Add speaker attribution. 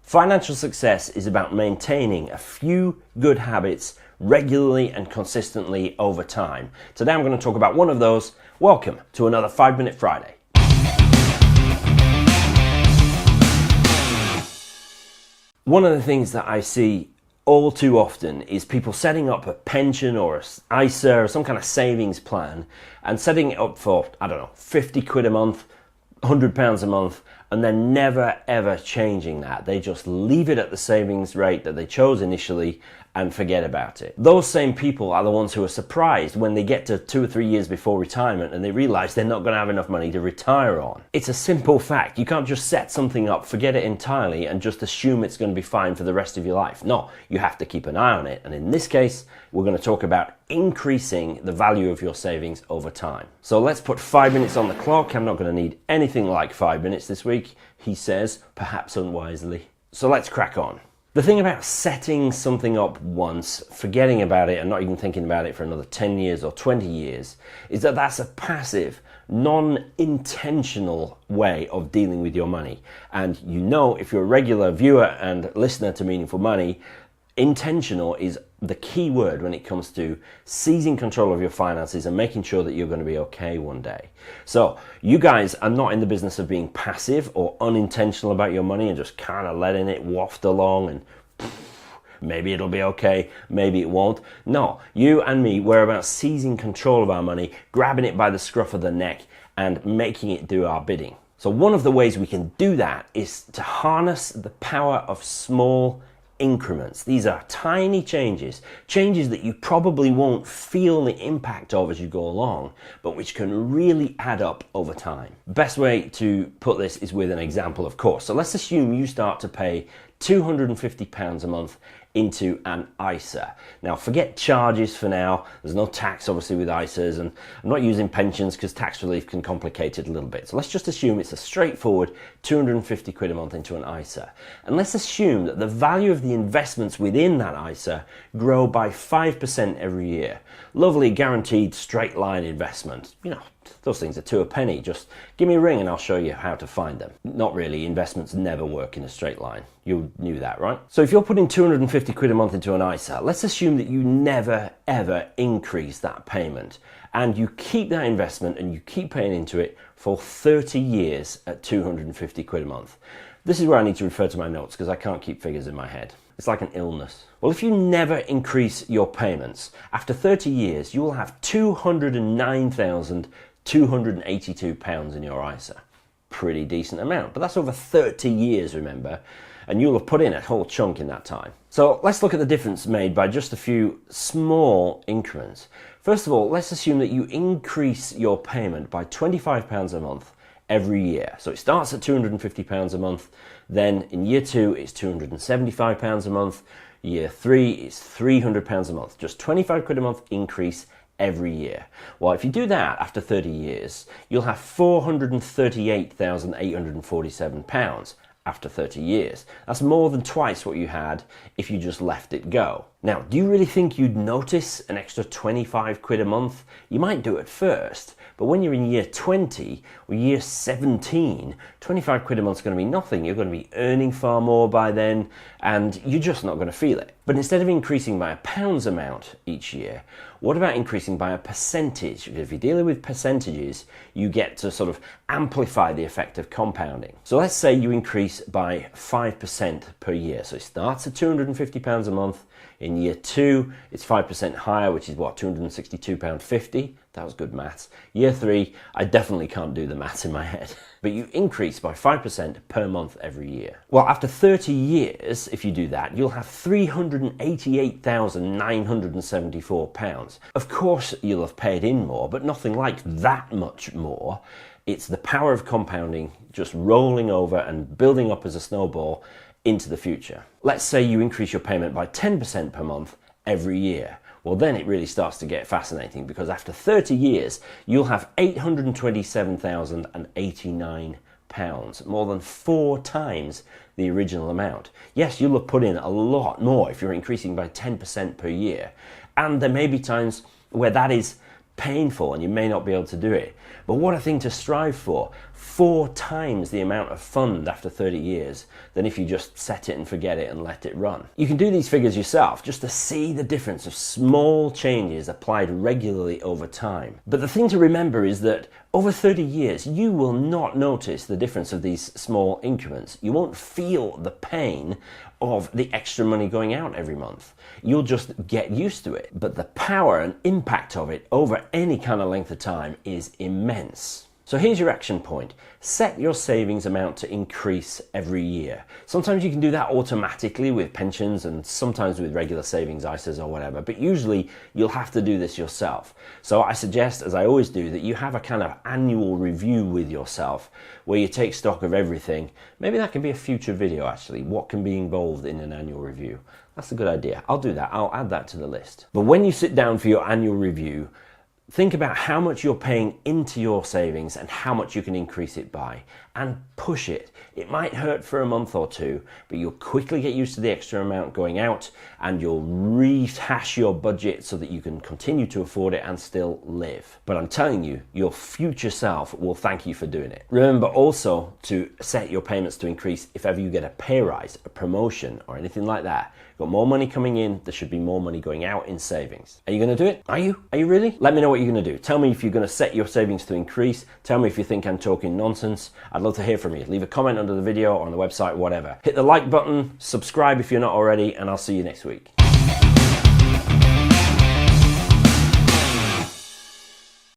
Speaker 1: Financial success is about maintaining a few good habits regularly and consistently over time. Today I'm going to talk about one of those. Welcome to another 5-Minute Friday. One of the things that I see all too often is people setting up a pension or an ISA or some kind of savings plan and setting it up for, 50 quid a month, £100 a month, and then never ever changing that. They just leave it at the savings rate that they chose initially and forget about it. Those same people are the ones who are surprised when they get to 2 or 3 years before retirement and they realize they're not going to have enough money to retire on. It's a simple fact. You can't just set something up, forget it entirely, and just assume it's going to be fine for the rest of your life. No, you have to keep an eye on it. And in this case, we're going to talk about increasing the value of your savings over time. So let's put 5 minutes on the clock. I'm not going to need anything like 5 minutes this week, he says, perhaps unwisely. So let's crack on. The thing about setting something up once, forgetting about it and not even thinking about it for another 10 years or 20 years is that that's a passive, non-intentional way of dealing with your money. And you know, if you're a regular viewer and listener to Meaningful Money, intentional is the key word when it comes to seizing control of your finances and making sure that you're going to be okay one day. So you guys are not in the business of being passive or unintentional about your money and just kind of letting it waft along and maybe it'll be okay, maybe it won't. No, you and me, we're about seizing control of our money, grabbing it by the scruff of the neck and making it do our bidding. So one of the ways we can do that is to harness the power of small increments. These are tiny changes that you probably won't feel the impact of as you go along, but which can really add up over time. Best way to put this is with an example, of course. So let's assume you start to pay £250 a month into an ISA. Now forget charges for now. There's no tax obviously with ISAs, and I'm not using pensions because tax relief can complicate it a little bit. So let's just assume it's a straightforward 250 quid a month into an ISA. And let's assume that the value of the investments within that ISA grow by 5% every year. Lovely guaranteed straight line investment. You know, those things are 2 a penny. Just give me a ring and I'll show you how to find them. Not really, investments never work in a straight line. You knew that, right? So if you're putting 250 quid a month into an ISA, let's assume that you never ever increase that payment and you keep that investment and you keep paying into it for 30 years at 250 quid a month. This is where I need to refer to my notes because I can't keep figures in my head. It's like an illness. Well, if you never increase your payments, after 30 years, you will have £209,282 in your ISA. Pretty decent amount, but that's over 30 years, remember, and you'll have put in a whole chunk in that time. So let's look at the difference made by just a few small increments. First of all, let's assume that you increase your payment by £25 a month every year. So it starts at £250 a month, then in year 2 it's £275 a month, year 3 is £300 a month, just 25 quid a month increase every year. Well, if you do that after 30 years, you'll have £438,847 after 30 years. That's more than twice what you had if you just left it go. Now, do you really think you'd notice an extra 25 quid a month? You might do at first, but when you're in year 20 or year 17, 25 quid a month is going to be nothing. You're going to be earning far more by then, and you're just not going to feel it. But instead of increasing by a pounds amount each year, what about increasing by a percentage? Because if you're dealing with percentages, you get to sort of amplify the effect of compounding. So let's say you increase by 5% per year. So it starts at £250 a month. In year 2, it's 5% higher, which is what, £262.50? That was good maths. Year 3, I definitely can't do the maths in my head. But you increase by 5% per month every year. Well, after 30 years, if you do that, you'll have £388,974. Of course, you'll have paid in more, but nothing like that much more. It's the power of compounding just rolling over and building up as a snowball into the future. Let's say you increase your payment by 10% per month every year. Well, then it really starts to get fascinating because after 30 years, you'll have £827,089, more than 4 times the original amount. Yes, you'll have put in a lot more if you're increasing by 10% per year. And there may be times where that is painful and you may not be able to do it. But what a thing to strive for. 4 times the amount of fund after 30 years than if you just set it and forget it and let it run. You can do these figures yourself just to see the difference of small changes applied regularly over time. But the thing to remember is that over 30 years, you will not notice the difference of these small increments. You won't feel the pain of the extra money going out every month. You'll just get used to it. But the power and impact of it over any kind of length of time is immense. So here's your action point. Set your savings amount to increase every year. Sometimes you can do that automatically with pensions and sometimes with regular savings, ISAs or whatever, but usually you'll have to do this yourself. So I suggest, as I always do, that you have a kind of annual review with yourself where you take stock of everything. Maybe that can be a future video actually, what can be involved in an annual review. That's a good idea. I'll do that. I'll add that to the list. But when you sit down for your annual review, think about how much you're paying into your savings and how much you can increase it by, and push it. It might hurt for a month or two, but you'll quickly get used to the extra amount going out and you'll rehash your budget so that you can continue to afford it and still live. But I'm telling you, your future self will thank you for doing it. Remember also to set your payments to increase if ever you get a pay rise, a promotion, or anything like that. Got more money coming in, there should be more money going out in savings. Are you going to do it? Are you? Are you really? Let me know what you're going to do. Tell me if you're going to set your savings to increase. Tell me if you think I'm talking nonsense. I'd love to hear from you. Leave a comment under the video or on the website, whatever. Hit the like button, subscribe if you're not already, and I'll see you next week.